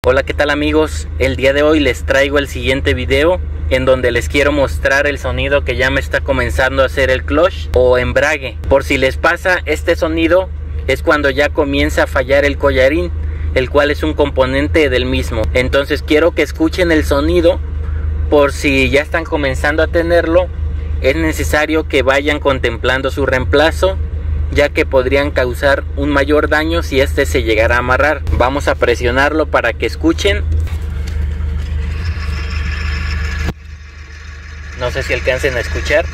Hola, ¿qué tal amigos? El día de hoy les traigo el siguiente video en donde les quiero mostrar el sonido que ya me está comenzando a hacer el clutch o embrague. Por si les pasa, este sonido es cuando ya comienza a fallar el collarín, el cual es un componente del mismo. Entonces quiero que escuchen el sonido. Por si ya están comenzando a tenerlo, es necesario que vayan contemplando su reemplazo, ya que podrían causar un mayor daño si este se llegara a amarrar. Vamos a presionarlo para que escuchen. No sé si alcancen a escuchar.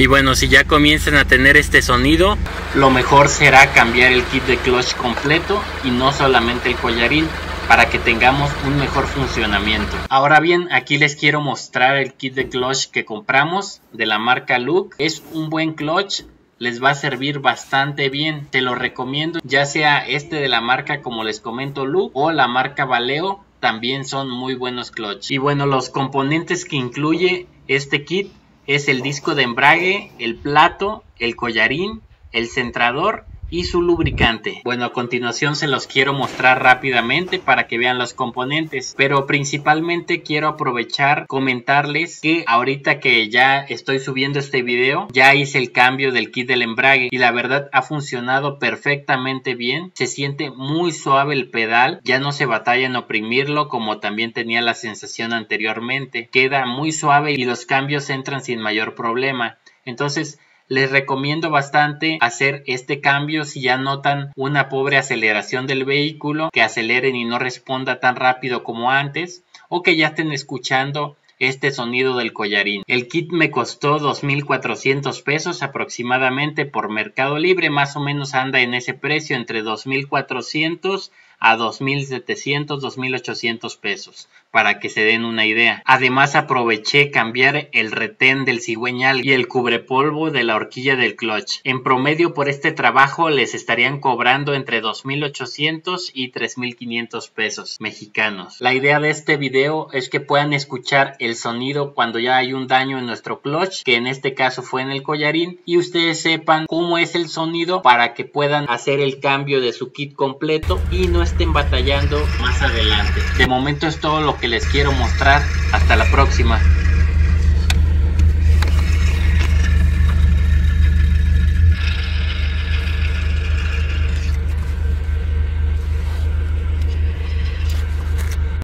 Y bueno, si ya comienzan a tener este sonido, lo mejor será cambiar el kit de clutch completo y no solamente el collarín, para que tengamos un mejor funcionamiento. Ahora bien, aquí les quiero mostrar el kit de clutch que compramos de la marca Look. Es un buen clutch, les va a servir bastante bien. Te lo recomiendo, ya sea este de la marca, como les comento, Look, o la marca Valeo, también son muy buenos clutch. Y bueno, los componentes que incluye este kit es el disco de embrague, el plato, el collarín, el centrador y su lubricante. Bueno, a continuación se los quiero mostrar rápidamente para que vean los componentes, pero principalmente quiero aprovechar comentarles que ahorita que ya estoy subiendo este video, ya hice el cambio del kit del embrague y la verdad ha funcionado perfectamente bien. Se siente muy suave el pedal, ya no se batalla en oprimirlo como también tenía la sensación anteriormente. Queda muy suave y los cambios entran sin mayor problema. Entonces les recomiendo bastante hacer este cambio si ya notan una pobre aceleración del vehículo, que aceleren y no responda tan rápido como antes, o que ya estén escuchando este sonido del collarín. El kit me costó 2,400 pesos aproximadamente por Mercado Libre, más o menos anda en ese precio, entre 2,400 a 2,700, 2,800 pesos, para que se den una idea. Además aproveché cambiar el retén del cigüeñal y el cubrepolvo de la horquilla del clutch. En promedio por este trabajo les estarían cobrando entre 2,800 y 3,500 pesos mexicanos. La idea de este video es que puedan escuchar el sonido cuando ya hay un daño en nuestro clutch, que en este caso fue en el collarín, y ustedes sepan cómo es el sonido para que puedan hacer el cambio de su kit completo y no estén batallando más adelante. De momento es todo lo que les quiero mostrar. Hasta la próxima.